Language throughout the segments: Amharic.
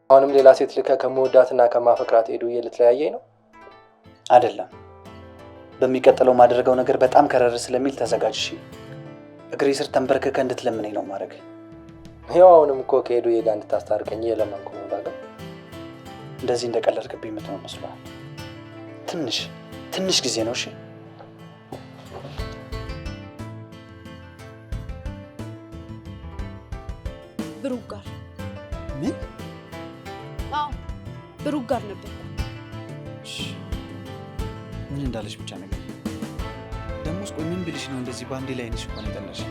አሁንም ሌላ ሴት ልከ ከመወዳትና ከማፈቅራት ሄዱዬ ልትለያየኝ ነው? አይደለም። በሚቀጥለው ማድረገው ነገር በጣም ከረር ስለሚል ተዘጋጅ። እሺ? እግሬ ስር ተንበርከከ እንድትለምነኝ ነው ማድረግ። ያው አሁንም እኮ ከሄዱዬ ጋር እንድታስታርቀኝ እየለመንኩ ነው። ዳግም እንደዚህ እንደቀለድክብኝ የምትሆን መስሏል። ትንሽ ጊዜ ነው። እሺ? ብሩክ ጋር ምን? አዎ ብሩክ ጋር ነበር። ምን እንዳለሽ ብቻ ነገር ደሞስ። ቆይ ምን ብልሽ ነው እንደዚህ ባንዴ ላይ ነሽ እንኳን ጠላሽ?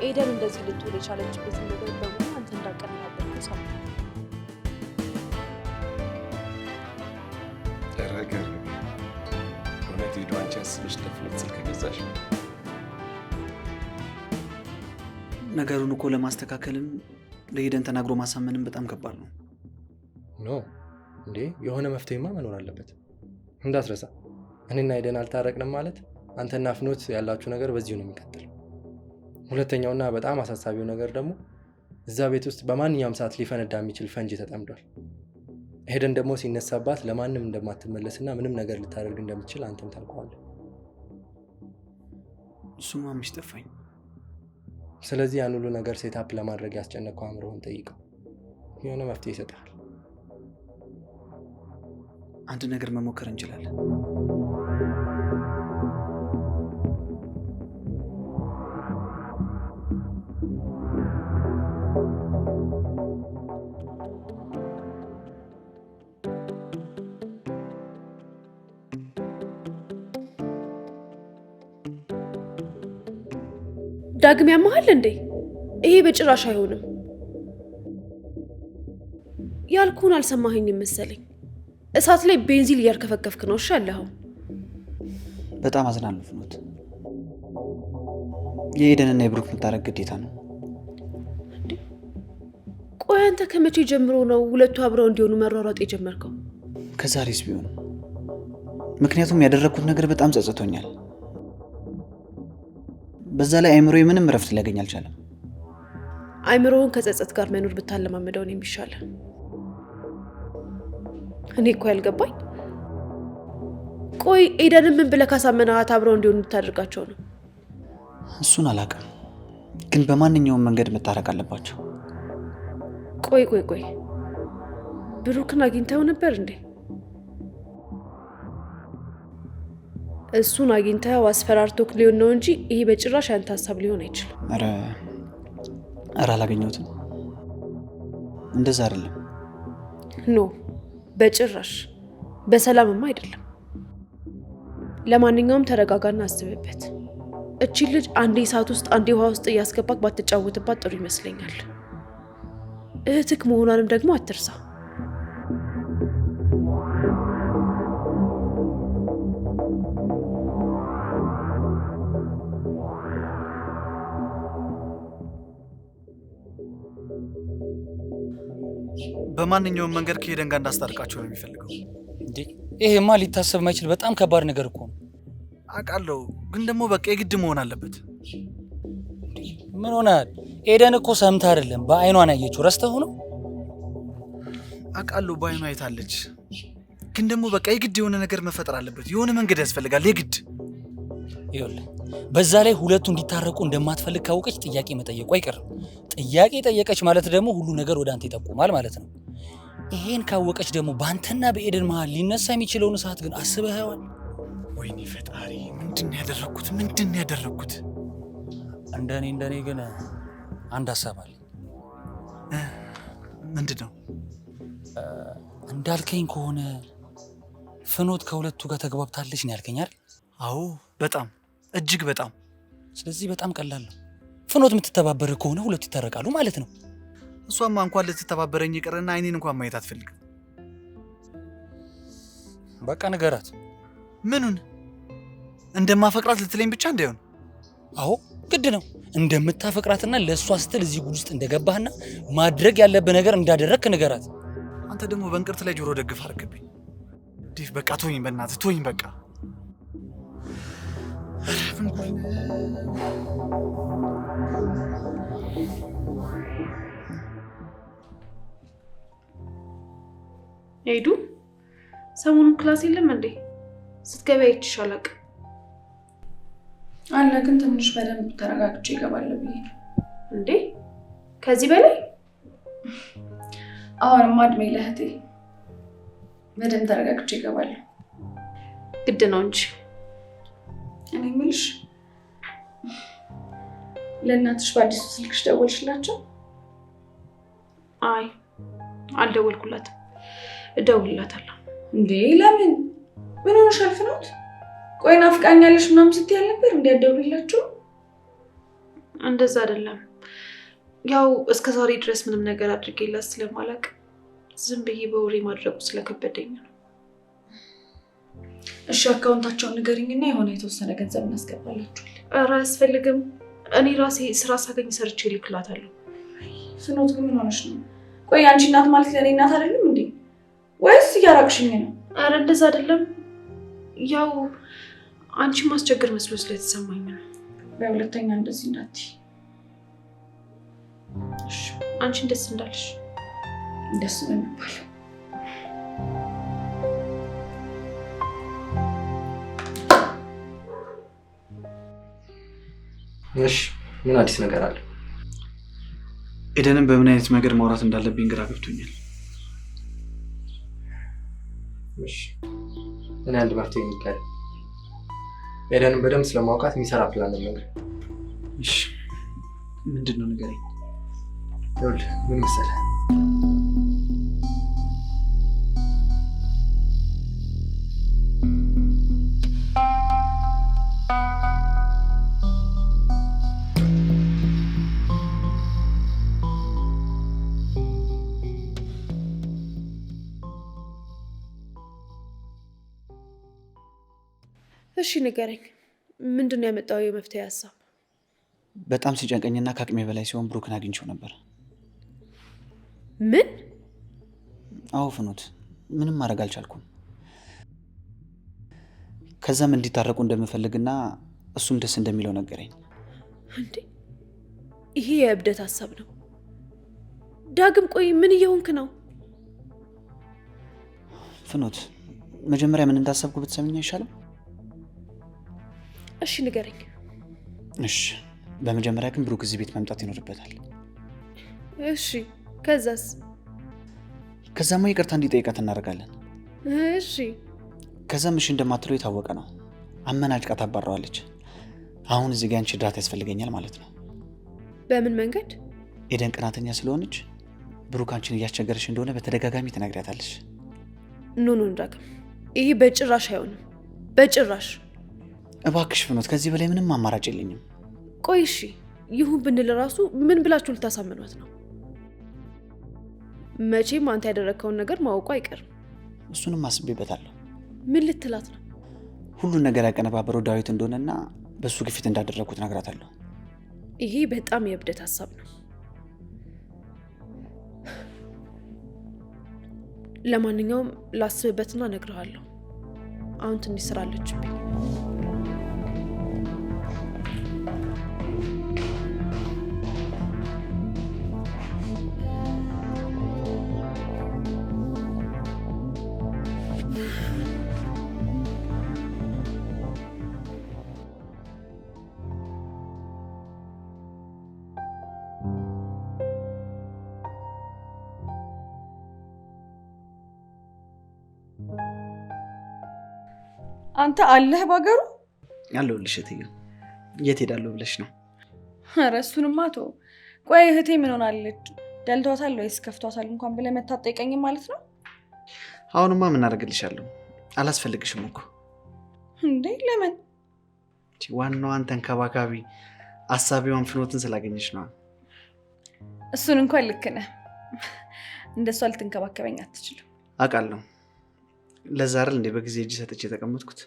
ኤደን እንደዚህ ልትሆን የቻለችበት ነገር በሙሉ አንተ እንዳቀነባበርከው ሰው ተረጋጋ። እውነት ሄዱ አንቺ አስበሽ ለፍለት ስልክ ገዛሽ? ነገሩን እኮ ለማስተካከልም ለኤደን ተናግሮ ማሳመንም በጣም ከባድ ነው። ኖ እንዴ የሆነ መፍትሄማ መኖር አለበት። እንዳትረሳ እኔና ኤደን አልታረቅንም ማለት አንተና ፍኖት ያላችሁ ነገር በዚሁ ነው የሚቀጥለው። ሁለተኛውና በጣም አሳሳቢው ነገር ደግሞ እዛ ቤት ውስጥ በማንኛውም ሰዓት ሊፈነዳ የሚችል ፈንጂ ተጠምዷል። ኤደን ደግሞ ሲነሳባት ለማንም እንደማትመለስና ምንም ነገር ልታደርግ እንደምትችል አንተም ታውቀዋለህ። እሱማ የሚስጠፋኝ። ስለዚህ ያን ሁሉ ነገር ሴታፕ ለማድረግ ያስጨነቀው አእምሮህን ጠይቀው፣ የሆነ መፍትሄ ይሰጣል። አንድ ነገር መሞከር እንችላለን። ዳግም ያመሃል እንዴ? ይሄ በጭራሽ አይሆንም። ያልኩህን አልሰማኸኝም መሰለኝ። እሳት ላይ ቤንዚል እያርከፈከፍክ ነው። እሺ አለኸው። በጣም አዝናለሁ ፍኖት። የኤደንና የብሩክ መታረቅ ግዴታ ነው። ቆይ አንተ ከመቼ ጀምሮ ነው ሁለቱ አብረው እንዲሆኑ መሯሯጥ የጀመርከው? ከዛሬስ ቢሆን። ምክንያቱም ያደረግኩት ነገር በጣም ጸጽቶኛል። በዛ ላይ አይምሮዬ ምንም እረፍት ሊያገኝ አልቻለም። አይምሮውን ከጸጸት ጋር መኖር ብታለማመደው ነው የሚሻለው። እኔ እኮ ያልገባኝ ቆይ ኤደንን ምን ብለህ ካሳመናት አብረው እንዲሆኑ ልታደርጋቸው ነው? እሱን አላውቅም፣ ግን በማንኛውም መንገድ መታረቅ አለባቸው። ቆይ ብሩክን አግኝተው ነበር እንዴ? እሱን አግኝተው አስፈራርቶክ ሊሆን ነው እንጂ ይሄ በጭራሽ አንተ ሀሳብ ሊሆን አይችልም። ኧረ አላገኘሁትም። እንደዛ አይደለም። ኖ በጭራሽ በሰላምማ አይደለም። ለማንኛውም ተረጋጋና አስብበት። እቺ ልጅ አንዴ እሳት ውስጥ አንዴ ውሃ ውስጥ እያስገባክ ባትጫወትባት ጥሩ ይመስለኛል። እህትክ መሆኗንም ደግሞ አትርሳ። በማንኛውም መንገድ ከኤደን ጋር እንዳስታርቃቸው ነው የሚፈልገው። እንዴ ይሄማ ሊታሰብ ማይችል በጣም ከባድ ነገር እኮ ነው። አውቃለሁ፣ ግን ደግሞ በቃ የግድ መሆን አለበት። ምን ሆነሃል? ኤደን እኮ ሰምታ አይደለም በአይኗን ያየችው። ረስተው ነው? አውቃለሁ፣ በአይኗ አይታለች፣ ግን ደግሞ በቃ የግድ የሆነ ነገር መፈጠር አለበት። የሆነ መንገድ ያስፈልጋል የግድ። ይኸውልህ በዛ ላይ ሁለቱ እንዲታረቁ እንደማትፈልግ ካወቀች ጥያቄ መጠየቁ አይቀርም። ጥያቄ ጠየቀች ማለት ደግሞ ሁሉ ነገር ወደ አንተ ይጠቁማል ማለት ነው። ይሄን ካወቀች ደግሞ በአንተና በኤደን መሀል ሊነሳ የሚችለውን እሳት ግን አስበኸዋል? ወይኔ ፈጣሪ፣ ምንድን ያደረግኩት? እንደኔ ግን አንድ ሀሳብ አለ። ምንድን ነው? እንዳልከኝ ከሆነ ፍኖት ከሁለቱ ጋር ተግባብታለች ነው ያልከኝ አይደል? አዎ፣ በጣም እጅግ በጣም። ስለዚህ በጣም ቀላል ነው። ፍኖት የምትተባበር ከሆነ ሁለቱ ይታረቃሉ ማለት ነው። እሷማ እንኳን ልትተባበረኝ ይቅርና አይኔን እንኳን ማየት አትፈልግም። በቃ ንገራት። ምኑን? እንደማፈቅራት ልትለኝ ብቻ እንዳይሆን። አዎ ግድ ነው። እንደምታፈቅራትና ለእሷ ስትል እዚህ ጉድ ውስጥ እንደገባህና ማድረግ ያለብህ ነገር እንዳደረግክ ንገራት። አንተ ደግሞ በእንቅርት ላይ ጆሮ ደግፍ አድርግብኝ። ዴቭ በቃ ተወኝ፣ በእናትህ ተወኝ በቃ። ሄዱ ሰሞኑን ክላስ የለም እንዴ? ስትገቢ አይቼሽ አላውቅም። አለ ግን ትንሽ በደንብ ተረጋግቼ እገባለሁ ብዬ ነው። እንዴ ከዚህ በላይ? አሁንማ እድሜ ለእህቴ፣ በደንብ ተረጋግቼ እገባለሁ። ግድ ነው እንጂ። እኔ የምልሽ ለእናትሽ በአዲሱ ስልክሽ ደወልሽላቸው? አይ አልደወልኩላትም። እደውልላታለሁ። እንዴ ለምን? ምን ሆነሻል ፍኖት? ቆይ ናፍቃኛለሽ ምናምን ስትይ አልነበር እንዴ አትደውይላቸው? እንደዛ አይደለም። ያው እስከ ዛሬ ድረስ ምንም ነገር አድርጌላት ስለማላውቅ ዝም ብዬ በወሬ ማድረጉ ስለከበደኝ ነው። እሺ አካውንታቸውን ንገሪኝና የሆነ የተወሰነ ገንዘብ እናስገባላችኋል። ኧረ አያስፈልግም። እኔ ራሴ ስራ ሳገኝ ሰርቼ እልክላታለሁ። ፍኖት ግን ምን ሆነሽ ነው? ቆይ አንቺ እናት ማለት ለኔ እናት አይደለም እንዴ? ወይስ እያራቅሽኝ ነው? ኧረ እንደዛ አይደለም። ያው አንቺ ማስቸገር መስሎ ስለተሰማኝ ነው። በሁለተኛ እንደዚህ እንዳትይ እሺ። አንቺን ደስ እንዳልሽ። ደስ ነው የሚባለው። እሺ ምን አዲስ ነገር አለ? ኤደንን በምን አይነት መንገድ ማውራት እንዳለብኝ ግራ ገብቶኛል። እሺ እኔ አንድ መፍትሄ የሚካሄድ ኤደንን በደንብ ስለማውቃት የሚሰራ ፕላን ነው። እሺ ምንድን ነው ንገረኝ። ይኸውልህ ምን መሰለህ፣ እሺ ንገረኝ። ምንድን ነው ያመጣው የመፍትሄ ሀሳብ? በጣም ሲጨንቀኝና ከአቅሜ በላይ ሲሆን ብሩክን አግኝቼው ነበር። ምን? አዎ ፍኖት፣ ምንም ማድረግ አልቻልኩም። ከዛም እንዲታረቁ እንደምፈልግና እሱም ደስ እንደሚለው ነገረኝ። እንዴ ይሄ የእብደት ሀሳብ ነው ዳግም። ቆይ ምን እየሆንክ ነው? ፍኖት፣ መጀመሪያ ምን እንዳሰብኩ ብትሰሚኝ አይሻልም? እሺ ንገረኝ። እሺ በመጀመሪያ ግን ብሩክ እዚህ ቤት መምጣት ይኖርበታል። እሺ ከዛስ? ከዛማ ይቅርታ እንዲጠይቃት እናደርጋለን። እሺ ከዛም እሺ እንደማትለው የታወቀ ነው። አመናጭቃ ታባረዋለች። አሁን እዚህ ጋር አንቺ እርዳታ ያስፈልገኛል ማለት ነው። በምን መንገድ? ኤደን ቅናተኛ ስለሆነች ብሩክ አንቺን እያስቸገረሽ እንደሆነ በተደጋጋሚ ትነግሪያታለች። ኖ ዳግም፣ ይሄ በጭራሽ አይሆንም፣ በጭራሽ። እባክሽ ፍኖት፣ ከዚህ በላይ ምንም አማራጭ የለኝም። ቆይ እሺ ይሁን ብንል ራሱ ምን ብላችሁ ልታሳምኗት ነው? መቼም አንተ ያደረግከውን ነገር ማወቁ አይቀርም። እሱንም አስቤበታለሁ። ምን ልትላት ነው? ሁሉን ነገር ያቀነባበረው ዳዊት እንደሆነና በሱ ግፊት እንዳደረግኩት ነግራታለሁ። ይሄ በጣም የእብደት ሀሳብ ነው። ለማንኛውም ላስብበትና እነግርሃለሁ። አሁን ትንሽ ስራ አለችብኝ። አንተ አለህ ባገሩ? አለሁልሽ እትዬ። የት ሄዳለሁ ብለሽ ነው? ኧረ እሱንማ ተው። ቆይ እህቴ ምን ሆናለች? ደልቷታል ወይስ ከፍቷታል እንኳን ብለህ መታ አትጠይቀኝም ማለት ነው? አሁንማ ምን አደርግልሻለሁ? አላስፈልግሽም እኮ። እንዴ ለምን? ዋናዋን ተንከባካቢ አሳቢዋን ፍኖትን ስላገኘሽ ነው። እሱን እንኳን ልክ ነህ። እንደሷ ልትንከባከበኝ አትችልም። አውቃለሁ። ለዛ አይደል እንዴ በጊዜ እጅ ሰጥቼ የተቀመጥኩት።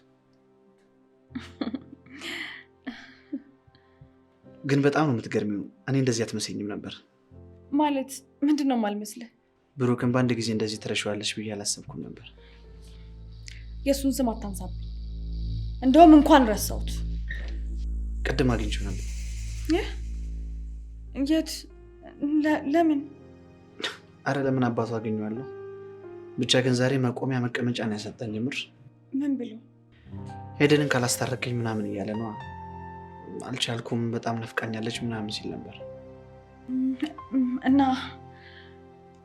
ግን በጣም ነው የምትገርሚው። እኔ እንደዚህ አትመስኝም ነበር። ማለት ምንድነው የማልመስልህ? ብሩክን በአንድ ጊዜ እንደዚህ ትረሺዋለሽ ብዬ አላሰብኩም ነበር። የእሱን ስም አታንሳብኝ። እንደውም እንኳን ረሳሁት። ቅድም አግኝቼው ነበር። የት? ለምን? አረ ለምን አባቱ አገኘዋለሁ። ብቻ ግን ዛሬ መቆሚያ መቀመጫ ነው ያሰጠኝ። ምር ምን ብሎ? ሄደንን ካላስታረቀኝ ምናምን እያለ ነው። አልቻልኩም፣ በጣም ነፍቃኛለች ምናምን ሲል ነበር። እና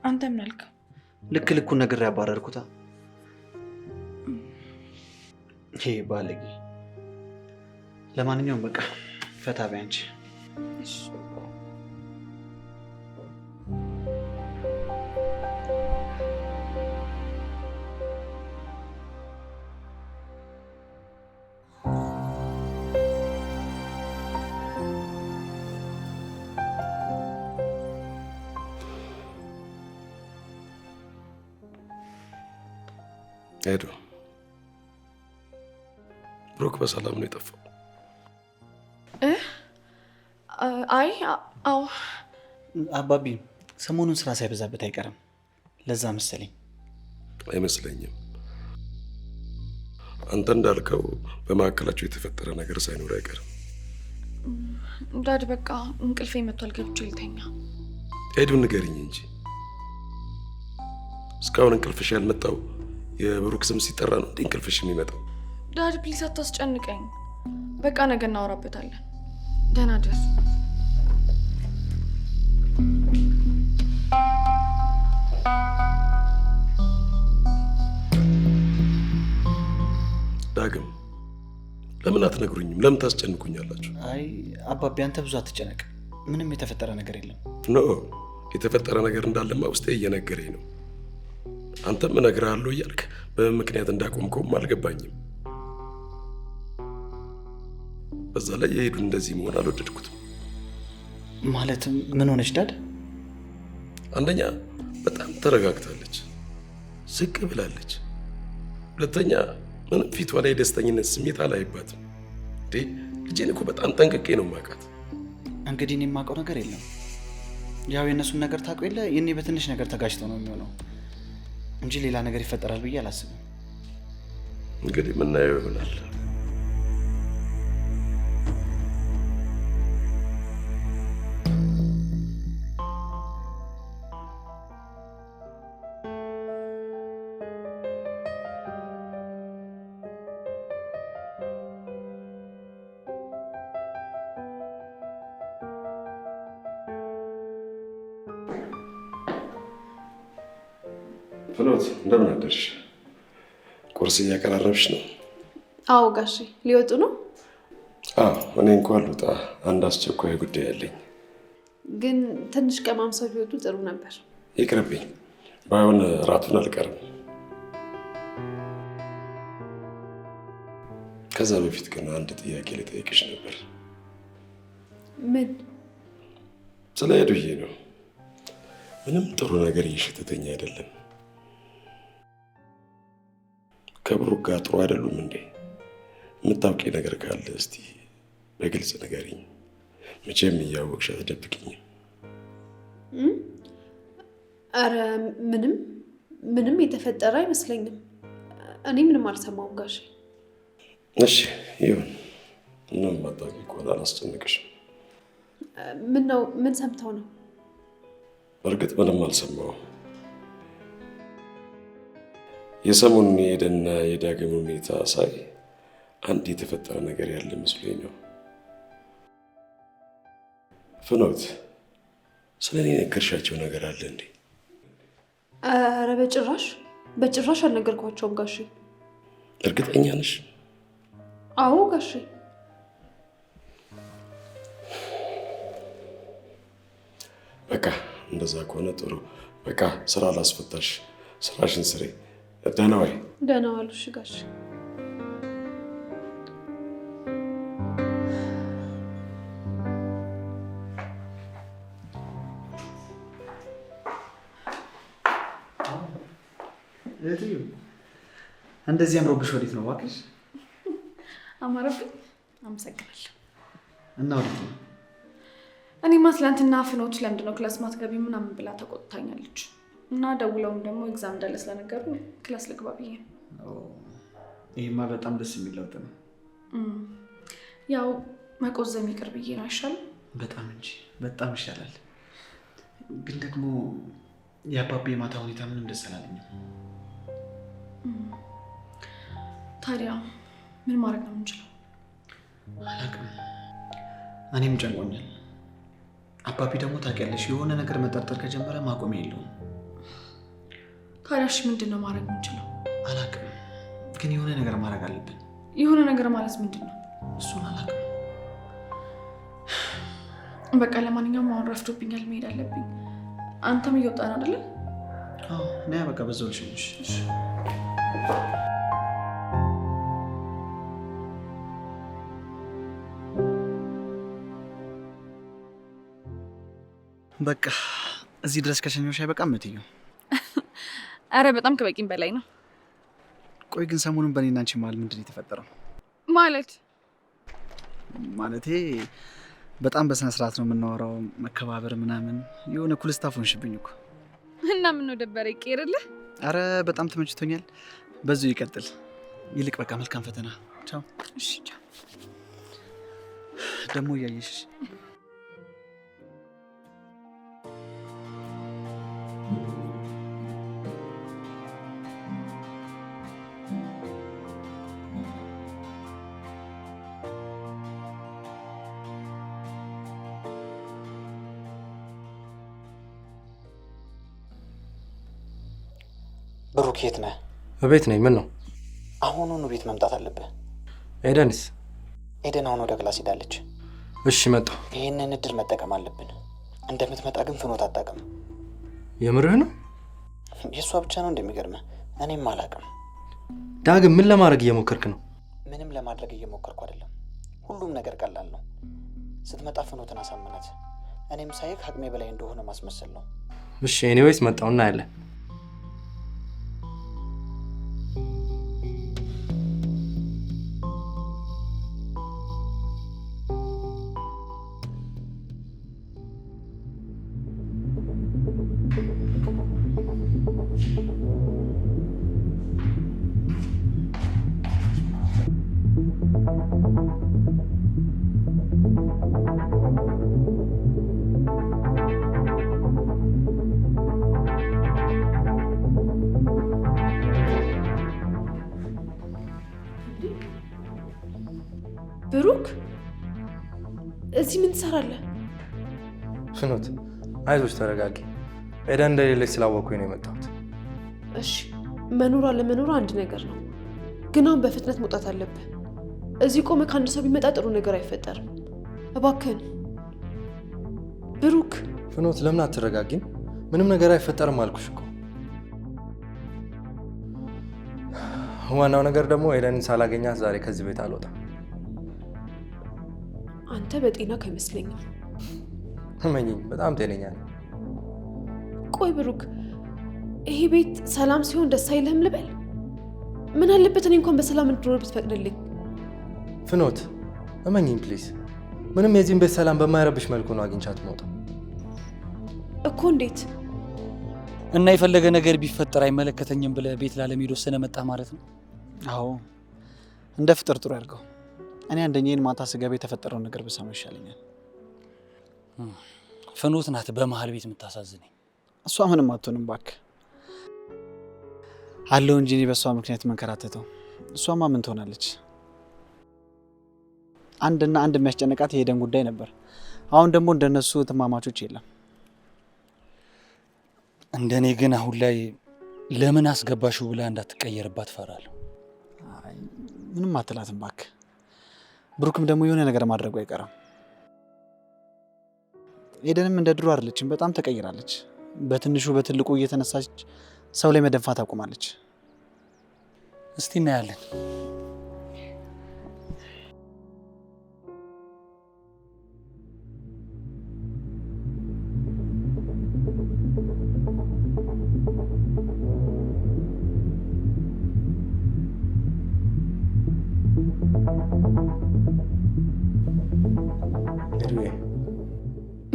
አንተ ምን አልከው? ልክ ልኩን ነገር ያባረርኩታ። ይሄ ባለጌ። ለማንኛውም በቃ ፈታ በይ አንቺ። እሺ ሄዶ ብሩክ በሰላም ነው የጠፋው? አይ አዎ አባቢ ሰሞኑን ስራ ሳይበዛበት አይቀርም። ለዛ መሰለኝ። አይመስለኝም። አንተ እንዳልከው በመካከላቸው የተፈጠረ ነገር ሳይኖር አይቀርም። ዳድ በቃ እንቅልፌ መጥቷል፣ ገብቼ ልተኛ። ሄዱ ንገሪኝ እንጂ እስካሁን እንቅልፍሽ ያልመጣው የብሩክ ስም ሲጠራ ነው እንዴ እንቅልፍሽ የሚመጣው? ዳድ ፕሊስ አታስጨንቀኝ። በቃ ነገ እናወራበታለን። ደህና ደር። ዳግም ለምን አትነግሩኝም? ለምን ታስጨንቁኛላችሁ? አይ አባቢ አንተ ብዙ አትጨነቅ። ምንም የተፈጠረ ነገር የለም። ኖ የተፈጠረ ነገር እንዳለማ ውስጤ እየነገረኝ ነው። አንተም እነግርሃለሁ እያልክ በምን ምክንያት እንዳቆምከውም አልገባኝም። በዛ ላይ የሄዱ እንደዚህ መሆን አልወደድኩትም። ማለትም ምን ሆነች ዳድ? አንደኛ በጣም ተረጋግታለች፣ ዝቅ ብላለች። ሁለተኛ ምንም ፊቷ ላይ የደስተኝነት ስሜት አላይባትም። እንዴ ልጄን እኮ በጣም ጠንቅቄ ነው የማውቃት። እንግዲህ እኔ የማውቀው ነገር የለም። ያው የእነሱን ነገር ታውቀው የለ የኔ በትንሽ ነገር ተጋጭተው ነው የሚሆነው እንጂ ሌላ ነገር ይፈጠራል ብዬ አላስብም። እንግዲህ ምናየው ይሆናል። ፍኖት እንደምን አደርሽ? ቁርስ እያቀራረብሽ ነው? አዎ ጋሼ፣ ሊወጡ ነው? አዎ እኔ እንኳን ልውጣ፣ አንድ አስቸኳይ ጉዳይ አለኝ። ግን ትንሽ ቀማምሰው ቢወጡ ጥሩ ነበር። ይቅርብኝ፣ ባይሆን እራቱን አልቀርም። ከዛ በፊት ግን አንድ ጥያቄ ልጠይቅሽ ነበር። ምን? ስለ ሄዱዬ ነው። ምንም ጥሩ ነገር እየሸተተኝ አይደለም። ከብሩክ ጋር ጥሩ አይደሉም እንዴ? የምታውቂ ነገር ካለ እስቲ በግልጽ ንገሪኝ። መቼም እያወቅሽ አትደብቅኝም። አረ ምንም የተፈጠረ አይመስለኝም። እኔ ምንም አልሰማሁም ጋሼ። እሺ ይሁን። ምንም ማታውቂ ከሆነ አላስጨንቅሽም። ምን ነው? ምን ሰምተው ነው? በእርግጥ ምንም አልሰማሁም። የሰሞኑን የሄደና የዳግም ሁኔታ ሳይ አንድ የተፈጠረ ነገር ያለ መስሎኝ ነው። ፍኖት ስለ እኔ ነገርሻቸው ነገር አለ እንዴ? አረ በጭራሽ አልነገርኳቸውም ጋሼ። እርግጠኛ ነሽ? አዎ ጋሼ። በቃ እንደዛ ከሆነ ጥሩ። በቃ ስራ ላስፈታሽ፣ ስራሽን ስሪ። ደህና ዋይ። ደህና ዋሉ። እሺ ጋሼ። እንደዚህ አምሮብሽ ወዴት ነው እባክሽ? አማረብኝ። አመሰግናለሁ። እና ወዴት ነው? እኔማ ትላንትና ፍኖት ለምንድን ነው ክላስ ማትገቢ ምናምን ብላ ተቆጥታኛለች። እና ደውለውም ደግሞ ኤግዛም እንዳለ ስለነገሩ ክላስ ልግባ ብዬ። ይሄማ በጣም ደስ የሚል ለውጥ ነው። ያው መቆዘም ይቅር ብዬ ነው አይሻልም? በጣም እንጂ በጣም ይሻላል። ግን ደግሞ የአባቤ የማታ ሁኔታ ምንም ደስ አላለኝም። ታዲያ ምን ማድረግ ነው የምንችለው? አላውቅም። እኔም ጨንቆኛል። አባቢ ደግሞ ታውቂያለሽ የሆነ ነገር መጠርጠር ከጀመረ ማቆሚያ የለውም። ታዲያ እሺ ምንድን ነው ማድረግ የምንችለው? አላውቅም፣ ግን የሆነ ነገር ማድረግ አለብን። የሆነ ነገር ማለት ምንድን ነው? እሱን አላውቅም። በቃ ለማንኛውም አሁን ረፍዶብኛል፣ መሄድ አለብኝ። አንተም እየወጣን አይደለ? አዎ፣ እና በቃ በዛው ልሽኝሽ። በቃ እዚህ ድረስ ከሸኘሁሽ አይበቃም እትዬ? አረ በጣም ከበቂም በላይ ነው። ቆይ ግን ሰሞኑን በእኔና አንቺ መሀል ምንድን ነው የተፈጠረው? ማለቴ በጣም በስነ ስርዓት ነው የምናወራው፣ መከባበር ምናምን። የሆነ ኩል ስታፍ ሆንሽብኝ እኮ። እና ምን ነው ደበረ ይቀርልህ? አረ በጣም ተመችቶኛል። በዚሁ ይቀጥል። ይልቅ በቃ መልካም ፈተና። ቻው። እሺ ቻው። ደግሞ እያየሽ ብሩክ የት ነህ? በቤት ነኝ። ምን ነው? አሁኑኑ ቤት መምጣት አለብህ። ኤደንስ? ኤደን አሁን ወደ ክላስ ሄዳለች። እሺ መጣሁ። ይህንን እድል መጠቀም አለብን። እንደምትመጣ ግን ፍኖት አታውቅም። የምርህ ነው? የእሷ ብቻ ነው እንደሚገርምህ። እኔም አላውቅም። ዳግም ምን ለማድረግ እየሞከርክ ነው? ምንም ለማድረግ እየሞከርኩ አይደለም። ሁሉም ነገር ቀላል ነው። ስትመጣ ፍኖትን አሳምናት። እኔም ሳይክ አቅሜ በላይ እንደሆነ ማስመሰል ነው። እሺ ኤኒዌይስ መጣሁ፣ እናያለን። ብሩክ እዚህ ምን ትሰራለህ? ፍኖት አይዞሽ፣ ተረጋጊ። ኤደን እንደሌለች ስላወቅኩኝ ነው የመጣሁት። እሺ መኖሯ ለመኖሯ አንድ ነገር ነው፣ ግን አሁን በፍጥነት መውጣት አለብህ። እዚህ ቆመ ከአንድ ሰው ቢመጣ ጥሩ ነገር አይፈጠርም። እባክህን ብሩክ። ፍኖት ለምን አትረጋጊም? ምንም ነገር አይፈጠርም አልኩሽ እኮ። ዋናው ነገር ደግሞ ኤደንን ሳላገኛት ዛሬ ከዚህ ቤት አልወጣም። አንተ በጤና አይመስለኝም። እመኚኝ፣ በጣም ጤነኛ ነኝ። ቆይ ብሩክ፣ ይሄ ቤት ሰላም ሲሆን ደስ አይልህም ልበል? ምን አለበት እኔ እንኳን በሰላም እንድኖር ብትፈቅድልኝ? ፍኖት እመኚኝ ፕሊዝ። ምንም የዚህን ቤት ሰላም በማይረብሽ መልኩ ነው አግኝቻት መውጣ እኮ። እንዴት? እና የፈለገ ነገር ቢፈጠር አይመለከተኝም ብለህ ቤት ላለመሄድ ወሰነ መጣ ማለት ነው? አዎ፣ እንደ ፍጥር ጥሩ ያድርገው። እኔ አንደኛዬን ማታ ስገባ የተፈጠረውን ነገር ብሰማ ይሻለኛል። ፍኖት ናት በመሀል ቤት የምታሳዝነኝ። እሷ ምንም አትሆንም እባክህ። አለው እንጂ እኔ በእሷ ምክንያት መንከራተተው። እሷማ ምን ትሆናለች? አንድና አንድ የሚያስጨንቃት የሄደን ጉዳይ ነበር። አሁን ደግሞ እንደነሱ ትማማቾች የለም። እንደኔ ግን አሁን ላይ ለምን አስገባሽው ብላ እንዳትቀየርባት ፈራለሁ። ምንም አትላትም እባክህ። ብሩክም ደግሞ የሆነ ነገር ማድረጉ አይቀርም። ኤደንም እንደ ድሮ አይደለችም፣ በጣም ተቀይራለች። በትንሹ በትልቁ እየተነሳች ሰው ላይ መደንፋት አቁማለች። እስቲ እናያለን።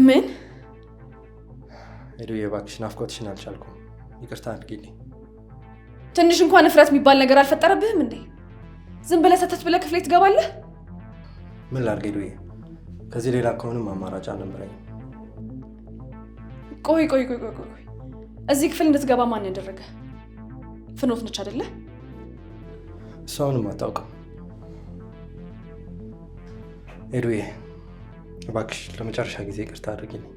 ምን? ሄዱዬ እባክሽ ናፍቆትሽን አልቻልኩም። ይቅርታ አድርጊልኝ። ትንሽ እንኳን እፍረት የሚባል ነገር አልፈጠረብህም እንዴ? ዝም ብለህ ሰተት ብለህ ክፍሌ ትገባለህ? ምን ላድርግ ሄዱዬ? ከዚህ ሌላ ከሆንም አማራጭ አልነበረኝም። ቆይ እዚህ ክፍል እንድትገባ ማን ያደረገ? ፍኖት ነች አይደለ? እሷንም አታውቅም። ሄዱዬ እባክሽ ለመጨረሻ ጊዜ ይቅርታ አድርጊልኝ።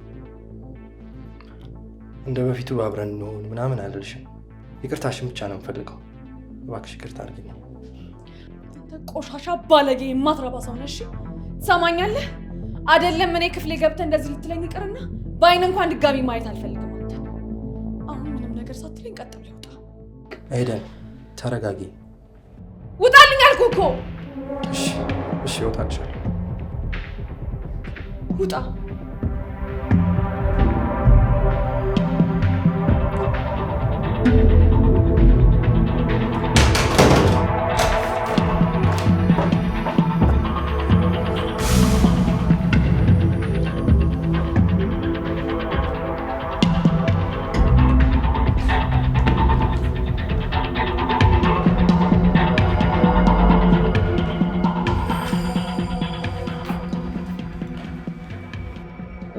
እንደ በፊቱ አብረን እንሆን ምናምን አልልሽም። ይቅርታሽን ብቻ ነው የምፈልገው። እባክሽ ይቅርታ አድርጊልኝ። ቆሻሻ ባለጌ የማትረባ ሰው ነሽ። ትሰማኛለህ? አይደለም እኔ ክፍሌ ገብተህ እንደዚህ ልትለኝ ይቅርና በአይን እንኳን ድጋሚ ማየት አልፈልግም። አንተ አሁን ምንም ነገር ሳትለኝ ቀጥ ብለህ ውጣ። ኤደን ተረጋጊ። ውጣልኝ አልኩህ እኮ። እሺ እወጣልሻለሁ። ውጣ።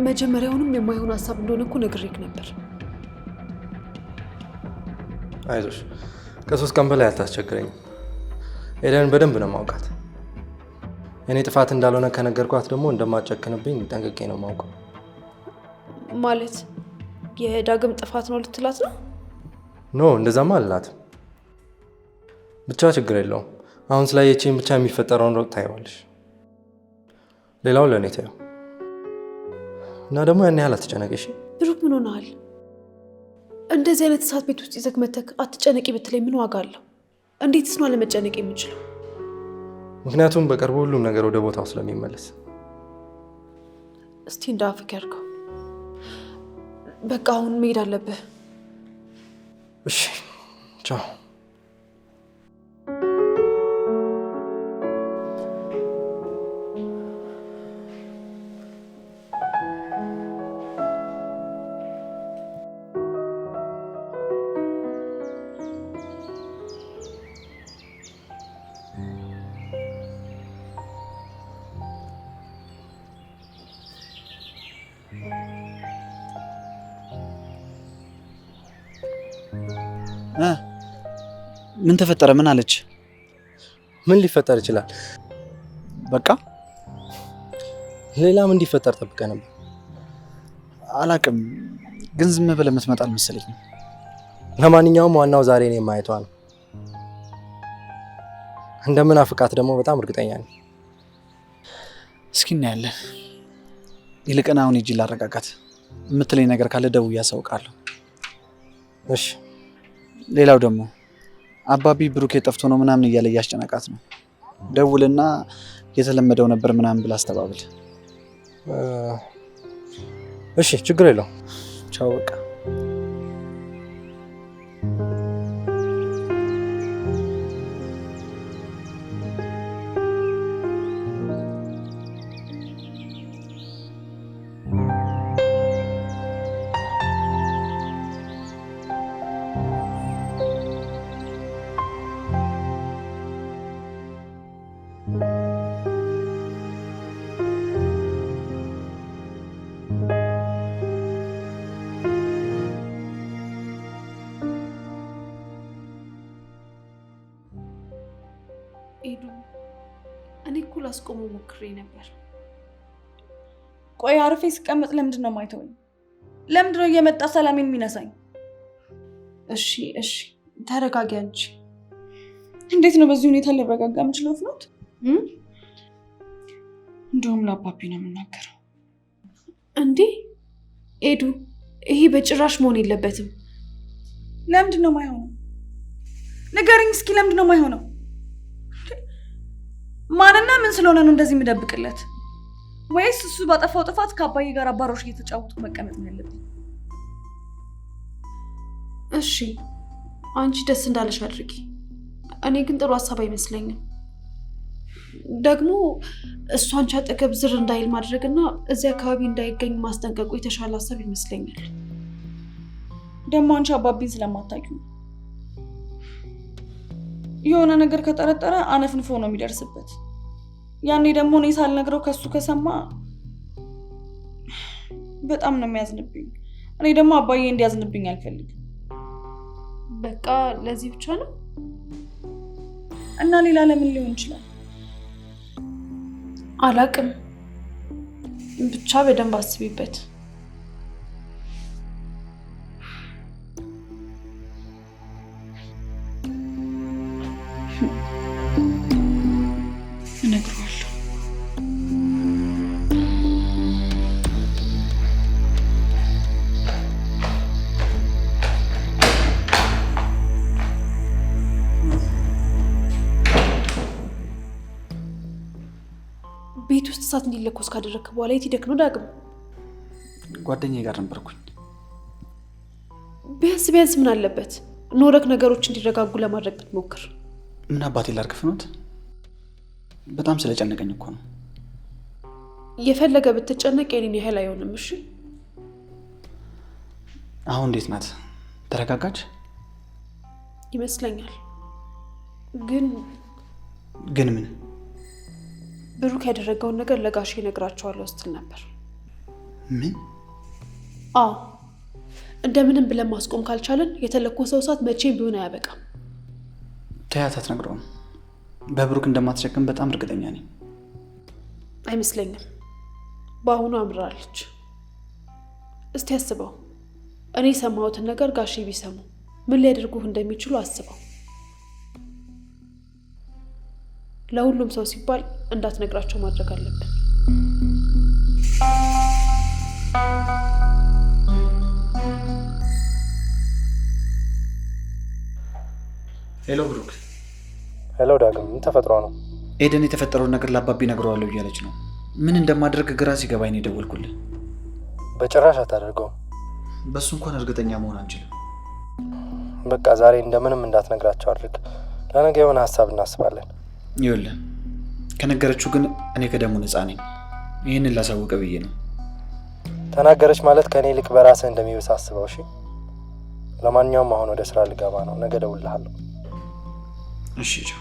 መጀመሪያውንም የማይሆን ሀሳብ እንደሆነ እኮ ነግሬክ ነበር። አይዞሽ፣ ከ3 ቀን በላይ አታስቸግረኝም። ኤደን በደንብ ነው ማውቃት። የኔ ጥፋት እንዳልሆነ ከነገርኳት ደግሞ እንደማጨክንብኝ ጠንቅቄ ነው ማውቀው። ማለት የዳግም ጥፋት ነው ልትላት ነው? ኖ እንደዛማ አልላትም። ብቻ ችግር የለውም። አሁን ስላየችኝ ብቻ የሚፈጠረውን ለውጥ ታይዋለሽ። ሌላው ለእኔ ታየው እና ደግሞ ያን ያህል አትጨነቂሽ። ብሩክ ምን ሆነሃል? እንደዚህ አይነት እሳት ቤት ውስጥ ይዘህ መተክ አትጨነቂ ብትለኝ ምን ዋጋ አለው? እንዴትስ ነው አለመጨነቅ የምችለው? ምክንያቱም በቅርቡ ሁሉም ነገር ወደ ቦታው ስለሚመለስ። እስቲ እንዳፍክ ያድርገው። በቃ አሁን መሄድ አለብህ። እሺ ቻው። ምን ተፈጠረ? ምን አለች? ምን ሊፈጠር ይችላል? በቃ ሌላ ምን እንዲፈጠር ጠብቀህ ነበር? አላቅም፣ ግን ዝም ብለህ የምትመጣ አልመሰለኝም። ለማንኛውም ዋናው ዛሬ እኔን ማየቷ ነው። እንደምናፍቃት ደግሞ በጣም እርግጠኛ ነኝ። እስኪ እናያለን። ይልቅና አሁን ሂጂ ላረጋጋት። የምትለኝ ነገር ካለ ደውዬ አሳውቃለሁ። እሺ። ሌላው ደግሞ አባቢ ብሩክ የጠፍቶ ነው ምናምን እያለ እያስጨነቃት ነው። ደውልና የተለመደው ነበር ምናምን ብላ አስተባብል። እሺ ችግር የለውም። ቻው በቃ። ኤዱ፣ እኔ እኮ ላስቆመው ሞክሬ ነበር። ቆይ አርፌ ስቀመጥ ለምንድን ነው የማይተወኝ? ለምንድን ነው እየመጣ ሰላሜን የሚነሳኝ? እሺ ተረጋጊ አንቺ። እንዴት ነው በዚህ ሁኔታ ልረጋጋ የምችለው? ፍኖት፣ እንደውም ለአባቢ ነው የምናገረው። እንዴ ኤዱ፣ ይሄ በጭራሽ መሆን የለበትም። ለምንድን ነው የማይሆነው? ንገረኝ እስኪ፣ ለምንድን ነው የማይሆነው? ማንና ምን ስለሆነ ነው እንደዚህ የምደብቅለት? ወይስ እሱ ባጠፋው ጥፋት ከአባዬ ጋር አባሮሽ እየተጫወቱ መቀመጥ ነው ያለብኝ? እሺ አንቺ ደስ እንዳለሽ አድርጊ። እኔ ግን ጥሩ ሀሳብ አይመስለኝም። ደግሞ እሱ አንቺ አጠገብ ዝር እንዳይል ማድረግና እዚህ አካባቢ እንዳይገኝ ማስጠንቀቁ የተሻለ ሀሳብ ይመስለኛል። ደግሞ አንቺ አባቢን ስለማታውቂው የሆነ ነገር ከጠረጠረ አነፍንፎ ነው የሚደርስበት። ያኔ ደግሞ እኔ ሳልነግረው ከሱ ከሰማ በጣም ነው የሚያዝንብኝ። እኔ ደግሞ አባዬ እንዲያዝንብኝ አልፈልግም። በቃ ለዚህ ብቻ ነው እና ሌላ ለምን ሊሆን ይችላል? አላቅም። ብቻ በደንብ አስቢበት። እነግረዋለሁ። ቤት ውስጥ እሳት እንዲለኮስ ካደረግክ በኋላ የት ሄደክ ነው ዳግም? ጓደኛዬ ጋር ነበርኩኝ። ቢያንስ ቢያንስ ምን አለበት ኖረክ ነገሮች እንዲረጋጉ ለማድረግ ብትሞክር። ምን አባቴ ላድርግ ፍኖት? በጣም ስለጨነቀኝ እኮ ነው። የፈለገ ብትጨነቅ የኔን ያህል አይሆንም። እሺ አሁን እንዴት ናት? ተረጋጋች ይመስለኛል። ግን ምን? ብሩክ ያደረገውን ነገር ለጋሼ እነግራቸዋለሁ ስትል ነበር። ምን? አዎ እንደምንም ብለን ማስቆም ካልቻለን የተለኮሰው እሳት መቼም ቢሆን አያበቃም። ተያት አትነግረውም። በብሩክ እንደማትሸክም በጣም እርግጠኛ ነኝ። አይመስለኝም። በአሁኑ አምራለች። እስቲ አስበው፣ እኔ የሰማሁትን ነገር ጋሼ ቢሰሙ ምን ሊያደርጉህ እንደሚችሉ አስበው። ለሁሉም ሰው ሲባል እንዳትነግራቸው ማድረግ አለብን። ሄሎ ብሩክ። ሄሎ ዳግም፣ ምን ተፈጥሮ ነው? ኤደን የተፈጠረውን ነገር ለአባቢ ነግረዋለሁ እያለች ነው። ምን እንደማደርግ ግራ ሲገባኝ ነው የደወልኩልህ። በጭራሽ አታደርገውም። በሱ እንኳን እርግጠኛ መሆን አንችልም። በቃ ዛሬ እንደምንም እንዳትነግራቸው አድርግ። ለነገ የሆነ ሀሳብ እናስባለን። ይኸውልህ ከነገረችው ግን እኔ ከደሙ ነፃ ነኝ። ይህንን ላሳውቀ ብዬ ነው። ተናገረች ማለት ከእኔ ይልቅ በራስህ እንደሚብስ አስበው። እሺ ለማንኛውም አሁን ወደ ስራ ልገባ ነው። ነገ እደውልልሃለሁ። እሺ ቻው።